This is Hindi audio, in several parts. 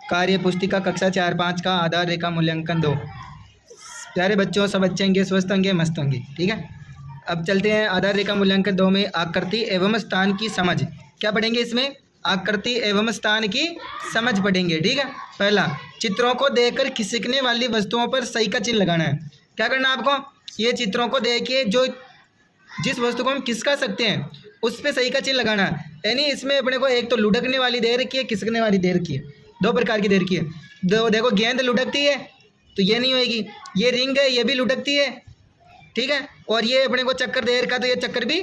कार्य पुस्तिका कक्षा 4-5 का आधार रेखा मूल्यांकन 2। प्यारे बच्चों, सब अच्छे होंगे, स्वस्थ होंगे, मस्त होंगे। ठीक है, अब चलते हैं आधार रेखा मूल्यांकन 2 में आकृति एवं स्थान की समझ। क्या पढ़ेंगे इसमें? आकृति एवं स्थान की समझ पढ़ेंगे। ठीक है, पहला, चित्रों को देखकर खिसकने वाली वस्तुओं पर सही का चिन्ह लगाना है। क्या करना है आपको? ये चित्रों को देखिए, जो जिस वस्तु को हम खिसका सकते हैं उस पर सही का चिन्ह लगाना है। यानी इसमें अपने को एक तो लुढ़कने वाली दे रखी है, खिसकने वाली दे रखी है, दो प्रकार की दे रखी है। देखो, गेंद लुढ़कती है तो ये नहीं होएगी, ये रिंग है ये भी लुढ़कती है। ठीक है, और ये अपने को चक्कर दे रखा तो ये चक्कर भी,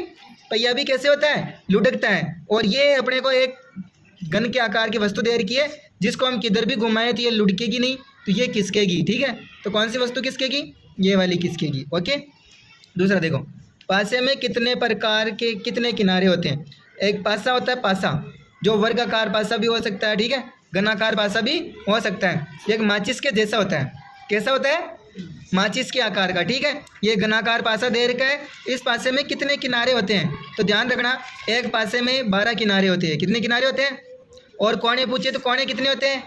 पहिया भी कैसे होता है? लुढ़कता है। और ये अपने को एक घन के आकार की वस्तु दे रखी है, जिसको हम किधर भी घुमाएं तो ये लुढ़केगी नहीं, तो ये खिसकेगी। ठीक है, तो कौन सी वस्तु खिसकेगी? ये वाली खिसकेगी। ओके, दूसरा देखो, पासे में कितने प्रकार के कितने किनारे होते हैं? एक पासा होता है, पासा जो वर्गाकार पासा भी हो सकता है। ठीक है, घनाकार पासा भी हो सकता है। एक माचिस के जैसा होता है। कैसा होता है? माचिस के आकार का। ठीक है, ये घनाकार पासा दे रखा है। इस पासे में कितने किनारे होते हैं? तो ध्यान रखना, एक पासे में 12 किनारे होते हैं। कितने किनारे होते हैं? और कोने पूछे तो कोने कितने होते हैं?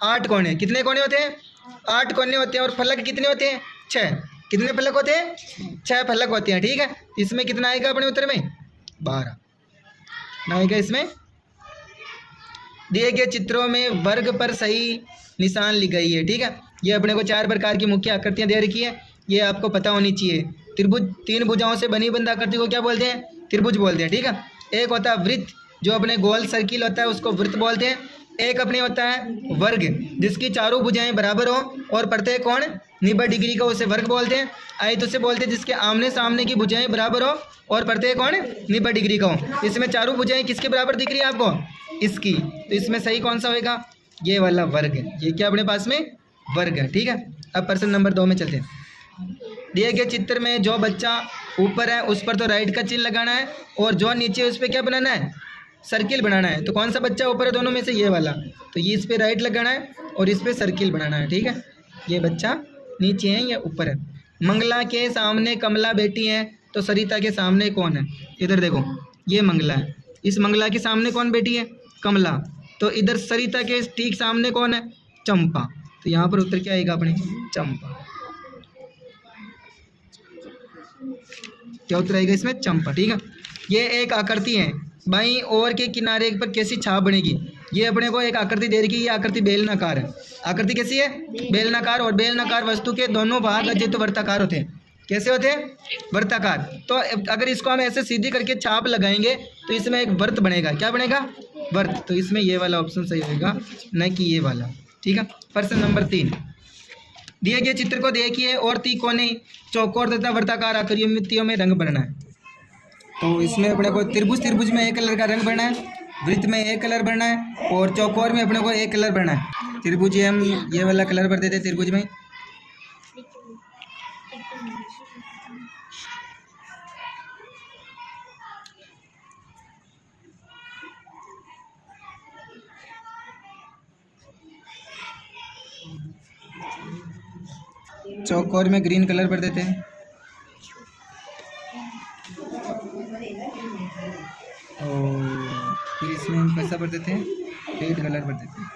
8 कोने। कितने कोने होते हैं? 8 कोने होते हैं। और फलक कितने होते हैं? 6। कितने फलक होते हैं? 6 फलक होते हैं। ठीक है, इसमें कितना आएगा अपने उत्तर में? 12 आएगा इसमें। दिए गए चित्रों में वर्ग पर सही निशान ली गई है। ठीक है, ये अपने को 4 प्रकार की मुख्य आकृतियां दे रखी है, ये आपको पता होनी चाहिए। त्रिभुज, 3 भुजाओं से बनी बंद आकृति को क्या बोलते हैं? त्रिभुज बोलते हैं। ठीक है, एक होता है वृत्त, जो अपने गोल सर्किल होता है उसको वृत्त बोलते हैं। एक अपने होता है वर्ग, जिसकी चारों भुजाएं बराबर हो और प्रत्येक कोण 90 डिग्री का, उसे वर्ग बोलते हैं। आयत उसे बोलते हैं जिसके आमने सामने की भुजाएं बराबर हो और प्रत्येक कोण 90 डिग्री का हो। इसमें चारों भुजाएं किसके बराबर दिख रही है आपको? इसकी। तो इसमें सही कौन सा होगा? ये वाला वर्ग। ये क्या अपने पास में? वर्ग है। ठीक है, अब प्रश्न नंबर 2 में चलते हैं। दिए गए चित्र में जो बच्चा ऊपर है उस पर तो राइट का चिन्ह लगाना है, और जो नीचे उस पर क्या बनाना है? सर्किल बनाना है। तो कौन सा बच्चा ऊपर है दोनों में से? ये वाला। तो ये इस पर राइट लगाना है और इस पर सर्किल बनाना है। ठीक है, ये बच्चा नीचे है या ऊपर है। मंगला के सामने कमला बैठी है, तो सरिता के सामने कौन है? इधर देखो, ये मंगला है, इस मंगला के सामने कौन बैठी है? कमला। तो इधर सरिता के ठीक सामने कौन है? चंपा। तो यहाँ पर उत्तर क्या आएगा अपने? चंपा। क्या उत्तर आएगा इसमें? चंपा। ठीक है, ये एक आकृति है, बाईं ओर के किनारे पर कैसी छाप बनेगी? ये अपने को एक आकृति दे रही है, ये आकृति बेलनाकार है। आकृति कैसी है? बेलनाकार। और बेलनाकार वस्तु के दोनों भाग तो वर्ताकार होते हैं। कैसे होते हैं? वर्ताकार। तो अगर इसको हम ऐसे सीधी करके छाप लगाएंगे तो इसमें एक वर्त बनेगा। क्या बनेगा? वर्त। तो इसमें ये वाला ऑप्शन सही होगा, न कि ये वाला। ठीक है, प्रश्न नंबर 3। दिए गए चित्र को देखिए और त्रिकोणी, चौकोर तथा वर्ताकार आकृतियों में रंग भरना है। तो इसमें अपने को त्रिभुज में एक कलर का रंग भरना है, वृत्त में एक कलर भरना है, और चौकोर में अपने को एक कलर भरना है। त्रिभुज हम ये वाला कलर भर देते त्रिभुज में। चौकोर में ग्रीन कलर भर देते हैं, और फिर इसमें हम कैसा भर देते हैं? रेड कलर भर देते हैं।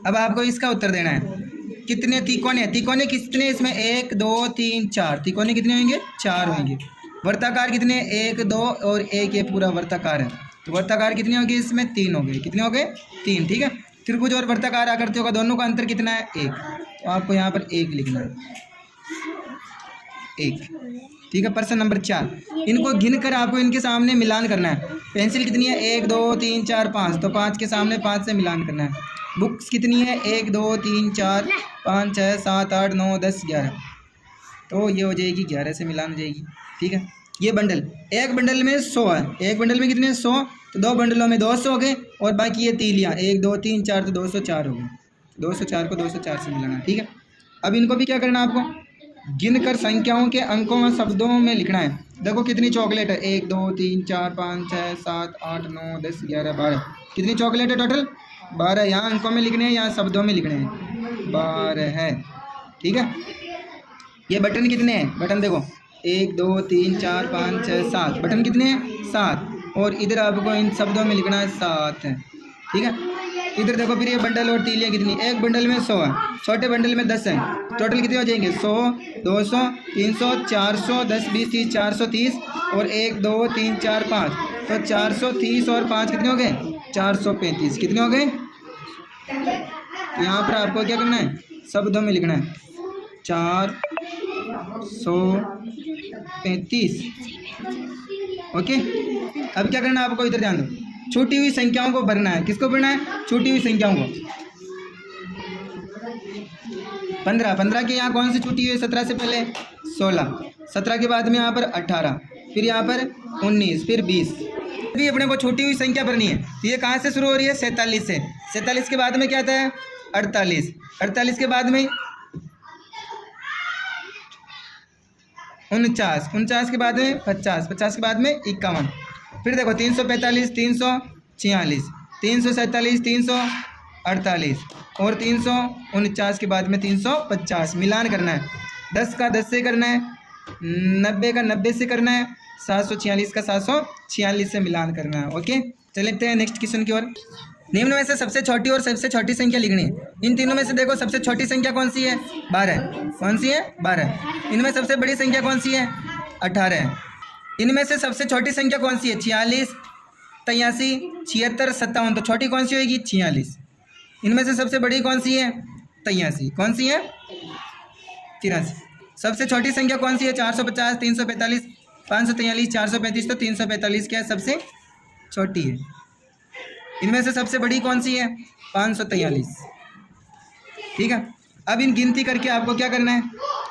अब आपको इसका उत्तर देना है। कितने तिकोने? तिकोने कितने इसमें? 1 2 3 4। तिकोने कितने होंगे? 4 होंगे। वर्ताकार कितने? 1 2 और 1, ये पूरा वर्ताकार है। तो वर्ताकार कितने होंगे इसमें? 3 हो गए। कितने हो गए? 3। ठीक है, त्रिभुज और वर्ताकार आकृतियों का दोनों का अंतर कितना है? 1। तो आपको यहाँ पर 1 लिखना है, 1। ठीक है, प्रश्न नंबर 4। इनको गिन कर आपको इनके सामने मिलान करना है। पेंसिल कितनी है? 1 2 3 4 5। तो 5 के सामने 5 से मिलान करना है। बुक्स कितनी है? 1 2 3 4 5 6 7 8 9 10 11। तो ये हो जाएगी 11 से मिलान हो जाएगी। ठीक है, ये बंडल, एक बंडल में 100 है। एक बंडल में कितने? 100। तो 2 बंडलों में 200 हो गए, और बाकी ये तीलियाँ 1 2 3 4, तो 204 हो गए। 204 को 204 से मिलाना। ठीक है, अब इनको भी क्या करना है आपको? गिनकर संख्याओं के अंकों व शब्दों में लिखना है। देखो कितनी चॉकलेट है? 1 2 3 4 5 6 7 8 9 10 11 12। कितनी चॉकलेट है टोटल? 12। यहाँ अंकों में लिखने हैं, यहाँ शब्दों में लिखने हैं। 12 है। ठीक है, ये बटन कितने हैं, बटन देखो 1 2 3 4 5 6 7 बटन कितने हैं 7, और इधर आपको इन शब्दों में लिखना है 7 है, ठीक है। इधर देखो फिर ये बंडल और तीलियाँ कितनी, एक बंडल में 100 है, छोटे बंडल में 10 है, टोटल कितने हो जाएंगे 100 200 300 400 10 20 30 430 और 1 2 3 4 5, तो 430 और 5 कितने हो गए 435, कितने हो गए। तो यहाँ पर आपको क्या करना है, शब्दों में लिखना है 435, ओके। अब क्या करना है आपको, इधर ध्यान दो, छूटी हुई संख्याओं को भरना है, किसको भरना है, छूटी हुई संख्याओं को। 15 के यहाँ कौन सी छूटी हुई है, 17 से पहले 16, 17 के बाद में यहाँ पर 18, फिर यहाँ पर 19, फिर 20, भी अपने को छूटी हुई संख्या भरनी है। तो ये कहाँ से शुरू हो रही है, 47 से, 47 के बाद में क्या आता है 48, 48 के बाद में 49, 49 के बाद में 50, 50 के बाद में 51, फिर देखो 345 346 347 348 और 349 के बाद में 350, मिलान करना है, 10 का 10 से करना है, 90 का 90 से करना है, 746 का 746 से मिलान करना है, ओके। चलते हैं नेक्स्ट क्वेश्चन की ओर। निम्न में से सबसे छोटी और सबसे छोटी संख्या लिखनी है। इन तीनों में से देखो सबसे छोटी संख्या कौन सी है, 12, कौन सी है 12। इनमें सबसे बड़ी संख्या कौन सी है, 18 है। इनमें से सबसे छोटी संख्या कौन सी है, 46 83 76 57, तो छोटी कौन सी होगी 46। इनमें से सबसे बड़ी कौन सी है 83, कौन सी है 83। सबसे छोटी संख्या कौन सी है, 450 345 543 435, तो 345 क्या है सबसे छोटी है। इनमें से सबसे बड़ी कौन सी है 543, ठीक है। अब इन गिनती करके आपको क्या करना है,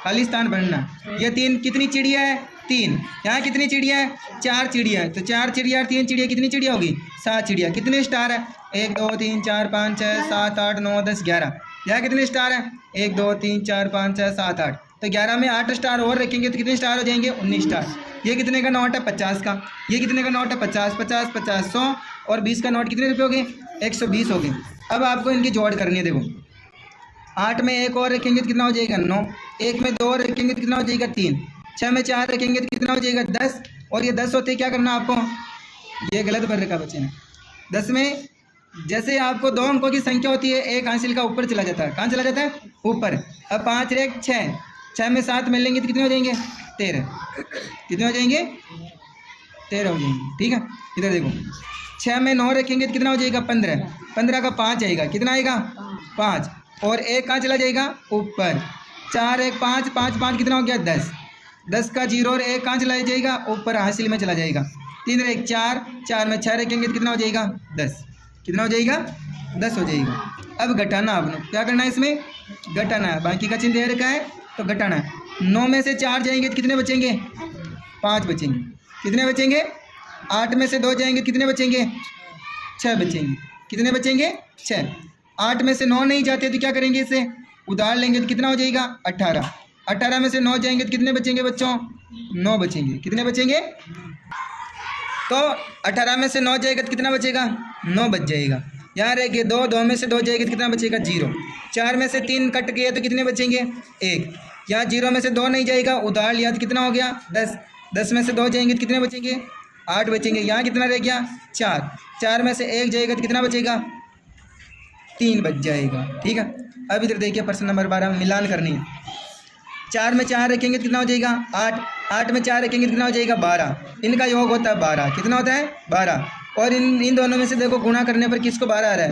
खाली स्थान भरना। ये 3 कितनी चिड़िया है, 3, यहाँ कितनी चिड़िया है 4 चिड़िया है, तो 4 चिड़िया और 3 चिड़िया कितनी चिड़िया होगी 7 चिड़िया। कितने स्टार है 1 2 3 4 5 6 7 8 9 10 11, यहाँ कितने स्टार है 1 2 3 4 5 6 7 8, तो 11 में 8 स्टार और रखेंगे तो कितने स्टार हो जाएंगे 19 स्टार। ये कितने का नोट है 50 का, ये कितने का नोट है 50 50 50 100 और 20 का नोट कितने रुपये हो गए 120 हो गए। अब आपको इनकी जोड़ करनी है, देखो 8 में 1 और रखेंगे तो कितना हो जाएगा 9, 1 में 2 और रखेंगे तो कितना हो जाएगा 3, 6 में 4 रखेंगे तो कितना हो जाएगा 10, और ये 10 होते क्या करना आपको, ये गलत भर रखा बच्चे ने। 10 में जैसे आपको 2 अंकों की संख्या होती है, एक हासिल का ऊपर चला जाता है, कहाँ चला जाता है ऊपर। अब 5 रेख 6, 6 में 7 मिल लेंगे तो कितने हो जाएंगे 13, कितने हो जाएंगे 13 हो जाएंगे, ठीक है। इधर देखो 6 में 9 रखेंगे तो कितना हो जाएगा 15, 15 का 5 आएगा, कितना आएगा 5, और 1 कहाँ चला जाएगा ऊपर। 4 1 5 5 5 कितना हो गया 10, 10 का 0 और 1 कहाँ चला जाएगा ऊपर हासिल में चला जाएगा। 3 1 4, 4 में 6 रखेंगे तो कितना हो जाएगा 10, कितना हो जाएगा 10 हो जाएगा। अब घटाना, आपने क्या करना है इसमें घटाना है, बाकी का चिन्ह दे रखा है तो घटाना है। 9 में से 4 जाएंगे तो कितने बचेंगे 5 बचेंगे, कितने बचेंगे 8 में से 2 जाएंगे कितने बचेंगे 6 बचेंगे, कितने बचेंगे 6। 8 में से 9 नहीं जाते तो क्या करेंगे, इसे उधार लेंगे तो कितना हो जाएगा 18, 18 में से 9 जाएंगे तो कितने बचेंगे बच्चों 9 बचेंगे, कितने बचेंगे। तो 18 में से 9 जाएगा तो कितना बचेगा 9 बच जाएगा। यहाँ रह गए 2, 2 में से 2 जाएगी तो कितना बचेगा 0, 4 में से 3 कट गए तो कितने बचेंगे 1, यहाँ 0 में से 2 नहीं जाएगा उधार लिया तो कितना हो गया 10, 10 में से 2 जाएंगे तो कितने बचेंगे 8 बचेंगे। यहाँ कितना रह गया 4, 4 में से 1 जाएगा तो कितना बचेगा 3 बच जाएगा, ठीक है। अब इधर देखिए प्रश्न नंबर 12 मिलान करनी है। 4 में 4 रखेंगे तो कितना हो जाएगा 8, 8 में 4 रखेंगे तो कितना हो जाएगा 12, इनका योग होता है 12, कितना होता है 12, और इन दोनों में से देखो गुणा करने पर किसको 12 आ रहा है,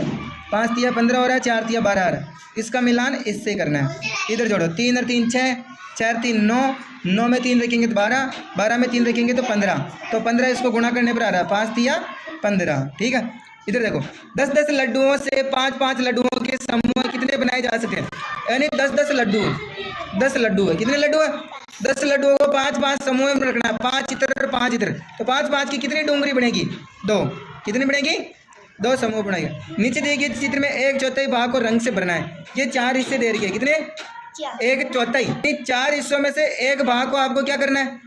5 तिया 15 हो रहा है, 4 तिया 12 आ रहा है, इसका मिलान इससे करना है। इधर जोड़ो 3 और 3 6, 4 3 9, 9 में 3 रखेंगे तो 12, 12 में 3 रखेंगे तो 15, तो 15 इसको गुणा करने पर आ रहा है 5 तिया 15, ठीक है। इधर देखो 10-10 लड्डुओं से 5-5 लड्डुओं के समूह कितने बनाए जा सकते हैं, यानी 10-10 लड्डू, 10 लड्डू है, कितने लड्डू है 10 लड्डुओं को 5-5 समूह में रखना है, 5 इधर और 5 इधर, तो 5-5 की कितनी डूंगरी बनेगी 2, कितनी बनेगी 2 समूह बनाएगा। नीचे देखिए चित्र में 1/4 भाग को रंग से भरना है, ये 4 हिस्से दे रही है, कितने 1/4, 4 हिस्सों में से 1 भाग को आपको क्या करना है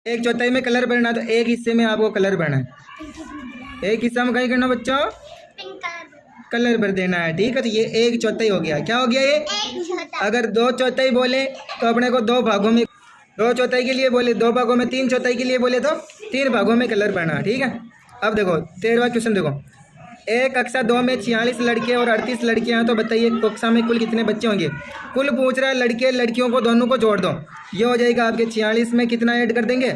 1/4 में कलर भरना, तो 1 हिस्से में आपको कलर भरना है, 1 हिस्सा में कहीं करना बच्चों कलर भर देना है, ठीक है। तो ये 1/4 हो गया। क्या हो गया ये? अगर 2/4 बोले तो अपने को 2 भागों में, 2/4 के लिए बोले 2 भागों में, 3/4 के लिए बोले तो 3 भागों में कलर भरना, ठीक है। अब देखो 13वां क्वेश्चन देखो, एक कक्षा 2 में 46 लड़के और 38 लड़कियां हैं, तो बताइए कक्षा में कुल कितने बच्चे होंगे। कुल पूछ रहा है लड़के लड़कियों को दोनों को जोड़ दो, ये हो जाएगा आपके 46 में कितना ऐड कर देंगे,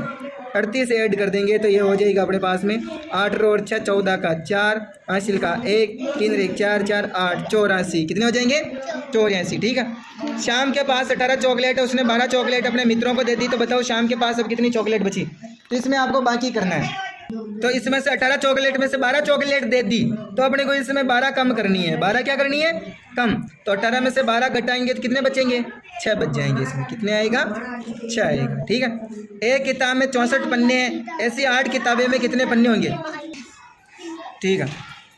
38 ऐड कर देंगे, तो ये हो जाएगा अपने पास में 8 और 6 14 का 4, हासिल का 1, 3 1 4 4 8 84, कितने हो जाएंगे 84, ठीक है। शाम के पास 18 चॉकलेट है, उसने 12 चॉकलेट अपने मित्रों को दे दी, तो बताओ शाम के पास अब कितनी चॉकलेट बची। तो इसमें आपको बाकी करना है, तो इसमें से 18 चॉकलेट में से 12 चॉकलेट दे दी, तो अपने को इसमें 12 कम करनी है। 12 क्या करनी है? कम। तो 18 में से 12 घटाएंगे तो कितने बचेंगे? 6 बच जाएंगे। इसमें कितने आएगा? 6 आएगा, ठीक है। एक किताब में 64 पन्ने हैं, ऐसी 8 किताबें में कितने पन्ने होंगे, ठीक है।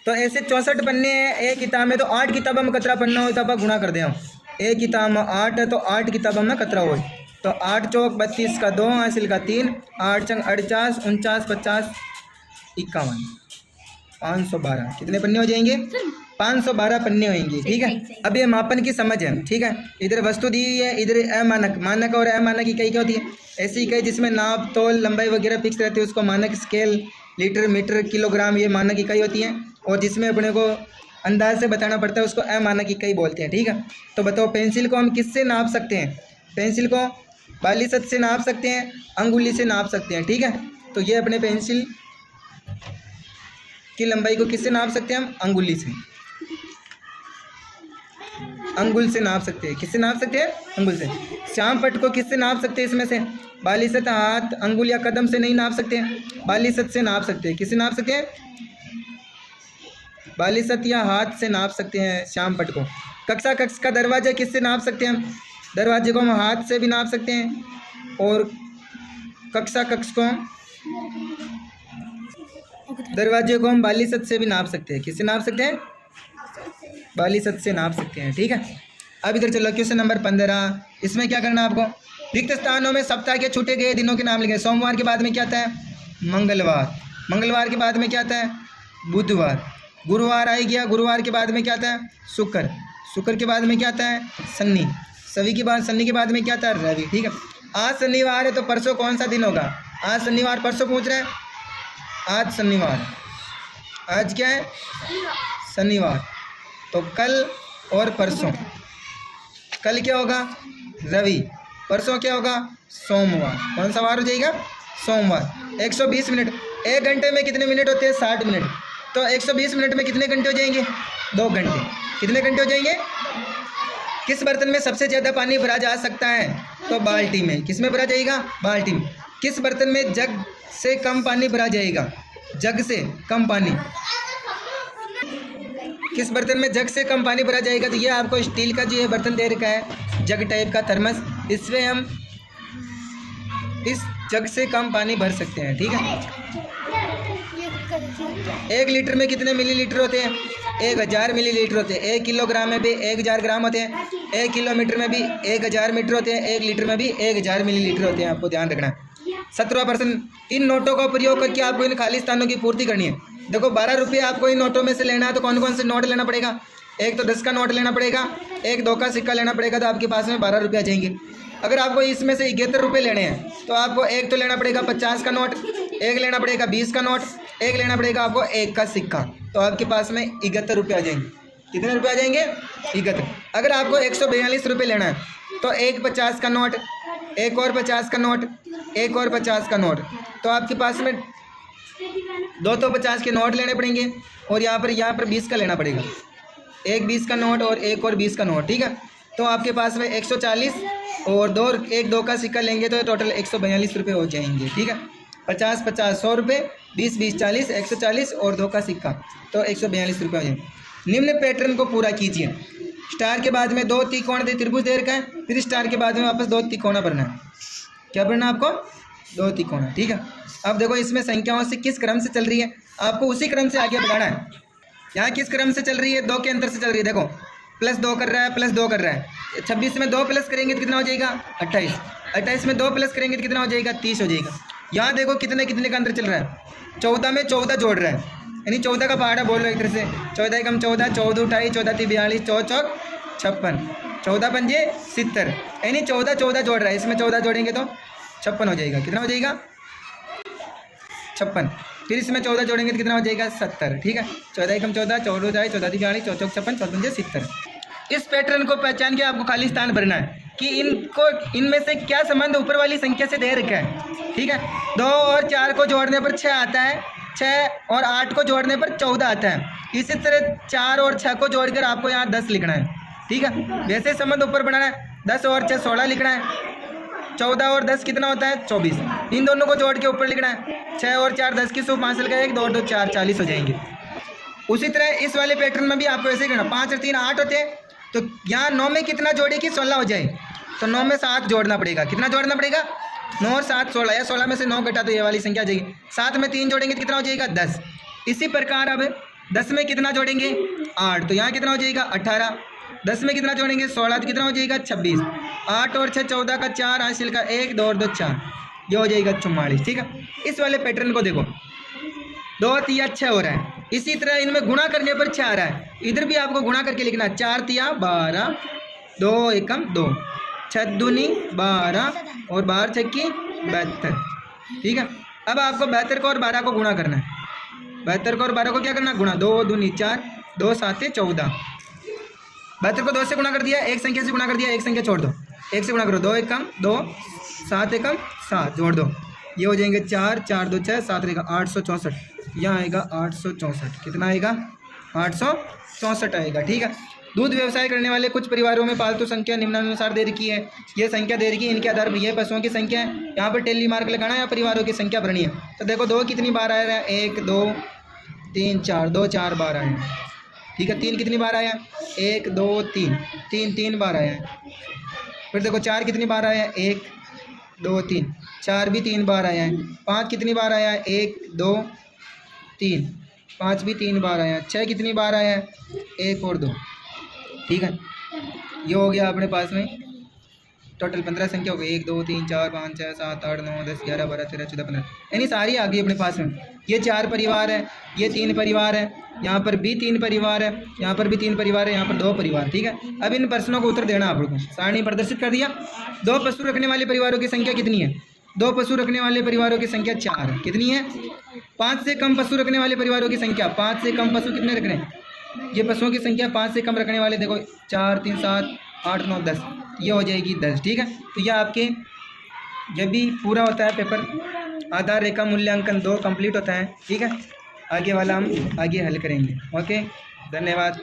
तो ऐसे 64 पन्ने हैं एक किताब में, तो 8 किताबों में कतरा पन्ना हो, तो आप गुणा कर दें हम। एक किताब में 8 है तो 8 किताबों में कतरा हो, तो 8 चौक 32 का 2, हासिल का 3, 8 चंग 48, 49 50 51, 512, कितने पन्ने हो जाएंगे? 512 पन्ने होंगे, ठीक है। अब ये मापन की समझ है, ठीक है। इधर वस्तु दी हुई है, इधर अमानक, मानक और अमानक इकाई क्या होती है? ऐसी इकाई जिसमें नाप तोल लंबाई वगैरह फिक्स रहती है, उसको मानक, स्केल, लीटर मीटर किलोग्राम, ये मानक इकाई होती है। और जिसमें अपने को अंदाज से बताना पड़ता है उसको अमानक इकाई बोलते हैं, ठीक है। तो बताओ पेंसिल को हम किससे नाप सकते हैं? पेंसिल को बालिशत से नाप सकते हैं, अंगुली से नाप सकते हैं, ठीक है। तो ये अपने पेंसिल की लंबाई को किससे नाप सकते हैं हम? अंगुली से, अंगुल से नाप सकते हैं। किससे नाप सकते हैं? अंगुल से। श्याम पट को किससे नाप सकते हैं? इसमें से बालिशत हाथ, अंगुल या कदम से नहीं नाप सकते हैं, बालिशत से नाप सकते हैं। किससे नाप सकते हैं? बालिशत या हाथ से नाप सकते हैं श्याम पट को। कक्षा कक्ष का दरवाजा किससे नाप सकते हैं हम? दरवाजे को हम हाथ से भी नाप सकते हैं, और कक्षा कक्ष को हम, दरवाजे को हम बालिशत से भी नाप सकते हैं। किससे नाप सकते हैं? बालिशत से नाप सकते हैं, ठीक है। अब इधर चलो क्वेश्चन नंबर 15। इसमें क्या करना है आपको? रिक्त स्थानों में सप्ताह के छूटे गए दिनों के नाम लिखे। सोमवार के बाद में क्या आता है? मंगलवार। मंगलवार के बाद में क्या आता है? बुधवार। गुरुवार आ गया, गुरुवार के बाद में क्या आता है? शुक्र। शुक्र के बाद में क्या आता है? शनि। शनि के बाद में क्या आता है? रवि, ठीक है। आज शनिवार है तो परसों कौन सा दिन होगा? आज शनिवार, परसों पूछ रहे हैं। आज शनिवार, आज क्या है? शनिवार। तो कल और परसों, कल क्या होगा? रवि। परसों क्या होगा? सोमवार। कौन सा वार हो जाएगा? सोमवार। 120 मिनट। 1 घंटे में कितने मिनट होते हैं? 60 मिनट। तो 120 मिनट में कितने घंटे हो जाएंगे? 2 घंटे। कितने घंटे हो जाएंगे? किस बर्तन में सबसे ज़्यादा पानी भरा जा सकता है? तो बाल्टी में। किस में भरा जाएगा? बाल्टी में। किस बर्तन में जग से कम पानी भरा जाएगा? जग से कम पानी। किस बर्तन में जग से कम पानी भरा जाएगा? तो ये आपको स्टील का जो ये बर्तन दे रखा है, जग टाइप का थर्मस, इसमें हम इस जग से कम पानी भर सकते हैं, ठीक है। 1 लीटर में कितने मिलीलीटर होते हैं? 1000 मिलीलीटर होते हैं। 1 किलोग्राम में भी 1000 ग्राम होते हैं। 1 किलोमीटर में भी 1000 मीटर होते हैं। 1 लीटर में भी 1000 मिलीलीटर होते हैं। आपको ध्यान रखना है। 17%। इन नोटों का प्रयोग करके आपको इन खाली स्थानों की पूर्ति करनी है। देखो 12 रुपये आपको इन नोटों में से लेना है, तो कौन कौन से नोट लेना पड़ेगा? एक तो 10 का नोट लेना पड़ेगा, एक 2 का सिक्का लेना पड़ेगा, तो आपके पास में 12 रुपये आ जाएंगे। अगर आपको इसमें से 71 रुपये लेने हैं, तो आपको एक तो लेना पड़ेगा 50 का नोट, एक लेना पड़ेगा 20 का नोट, एक लेना पड़ेगा आपको 1 का सिक्का, तो आपके पास में 71 रुपये आ जाएंगे। कितने रुपये आ जाएंगे? 71। अगर आपको 142 रुपये लेना है, तो एक 50 का नोट, एक और 50 का नोट, एक और 50 का नोट, तो आपके पास में 2 तो 50 के नोट लेने पड़ेंगे, और यहाँ पर 20 का लेना पड़ेगा। एक 20 का नोट और एक और 20 का नोट, ठीक है। तो आपके पास में 140 और एक 2 का सिक्का लेंगे तो टोटल 142 रुपये हो जाएंगे, ठीक है। 50 50 100 रुपये, 20 20 40, 140 और 2 का सिक्का, तो 142 रुपये हो जाएंगे। निम्न पैटर्न को पूरा कीजिए। स्टार के बाद में 2 त्रिकोण त्रिभुज दे रखा है, फिर स्टार के बाद में वापस 2 त्रिकोणा भरना है। क्या भरना है आपको? 2 त्रिकोणा, ठीक है। अब देखो इसमें संख्याओं से किस क्रम से चल रही है, आपको उसी क्रम से आगे बढ़ाना है। यहाँ किस क्रम से चल रही है? 2 के अंतर से चल रही है। देखो +2 कर रहा है, +2 कर रहा है। 26 में 2 प्लस करेंगे तो कितना हो जाएगा? 28। 28 में 2 प्लस करेंगे तो कितना हो जाएगा? 30 हो जाएगा। यहाँ देखो कितने कितने का अंतर चल रहा है, 14 में 14 जोड़ रहा है, यानी 14 का पहाड़ा बोल रहे एक तरह से। 14 एकम 14, 14 28, 14 ती 42, 4 चौक 56, 14 पंजे 70, यानी 14 14 जोड़ रहा है। इसमें 14 जोड़ेंगे तो 56 हो जाएगा। कितना हो जाएगा? 56। फिर इसमें 14 जोड़ेंगे तो कितना हो जाएगा? 70। ठीक है, 14 एकम 14, 14 28, 14 ती 42, 4 चौक 56, 4 पंजे 70। इस पैटर्न को पहचान के आपको खाली स्थान भरना है कि इनमें से क्या संबंध ऊपर वाली संख्या से दे रखा है। ठीक है, 2 और 4 को जोड़ने पर 6 आता है, 6 और 8 को जोड़ने पर 14 आता है। इसी तरह 4 और 6 को जोड़कर आपको यहाँ 10 लिखना है। ठीक है, वैसे संबंध ऊपर बढ़ाना है। 10 और 6 16 लिखना है, 14 और 10 कितना होता है? 24। इन दोनों को जोड़ के ऊपर लिखना है। 6 और 4 10 की 100, 5 का 1, 2 2 4 40 हो जाएंगे। उसी तरह इस वाले पैटर्न में भी आपको ऐसे ही करना। 5 और 3 8 होते हैं, तो यहाँ 9 में कितना जोड़े कि 16 हो जाए, तो 9 में 7 जोड़ना पड़ेगा। कितना जोड़ना पड़ेगा? 9 और 7 16, या 16 में से 9 घटा तो ये वाली संख्या आ जाएगी। 7 में 3 जोड़ेंगे तो कितना हो जाएगा? 10। इसी प्रकार अब 10 में कितना जोड़ेंगे? 8, तो यहाँ कितना हो जाएगा? 18। 10 में कितना जोड़ेंगे? 16, तो कितना हो जाएगा? 26। 8 और 6 14 का 4, हासिल का 1, 2 और 2 4, ये हो जाएगा 44। ठीक है, इस वाले पैटर्न को देखो, 2 तिया 6 हो रहा है। इसी तरह इनमें गुणा करने पर 6 आ रहा है, इधर भी आपको गुणा करके लिखना है। 4 तिया 12, 2 एकम 2, 6 दूनी 12 और 12 छक्की 72। ठीक है, अब आपको 72 को और 12 को गुणा करना है। 72 को और 12 को क्या करना? गुणा। 2 दूनी 4, 2 7 14। 72 को 2 से गुणा कर दिया, एक संख्या से गुणा कर दिया, एक संख्या छोड़ दो, 1 से गुणा करो। 2 एकम 2, 7 एकम 7, जोड़ दो, ये हो जाएंगे 4 4 2 6 7 रहेगा 864। यहाँ आएगा 864। कितना आएगा? 864 आएगा। ठीक है, दूध व्यवसाय करने वाले कुछ परिवारों में पालतू संख्या निम्नानुसार दे रखी है। ये संख्या दे रखी है, इनके आधार पर यह पशुओं की संख्या है। यहाँ पर टेली मार्क लगाना है या परिवारों की संख्या भरनी है। तो देखो 2 कितनी बार आया है? 1 2 3 4, 2 4 बार आया है। ठीक है, 3 कितनी बार आया? 1 2 3, 3 3 बार आया है। फिर देखो 4 कितनी बार आया है? 1 2 3, 4 भी 3 बार आया है। 5 कितनी बार आया है? 1 2 3, 5 भी 3 बार आया है। 6 कितनी बार आया है? 1 और 2। ठीक है, ये हो गया अपने पास में टोटल 15 संख्या हो गई। 1 2 3 4 5 6 7 8 9 10 11 12 13 14 15, यानी सारी आ गई अपने पास में। ये 4 परिवार है, ये 3 परिवार है, यहाँ पर भी 3 परिवार है, यहाँ पर भी 3 परिवार है, यहाँ पर 2 परिवार। ठीक है, अब इन प्रश्नों को उत्तर देना आप लोगों को। सारणी प्रदर्शित कर दिया। 2 पशु रखने वाले परिवारों की संख्या कितनी है? 2 पशु रखने वाले परिवारों की संख्या 4 है। कितनी है? 5 से कम पशु रखने वाले परिवारों की संख्या, 5 से कम पशु कितने रखने? ये पशुओं की संख्या 5 से कम रखने वाले देखो 4 3 7 8 9 10, ये हो जाएगी 10। ठीक है, तो यह आपके जब भी पूरा होता है पेपर, आधार रेखा मूल्यांकन 2 कंप्लीट होता है। ठीक है, आगे वाला हम आगे हल करेंगे। ओके, धन्यवाद।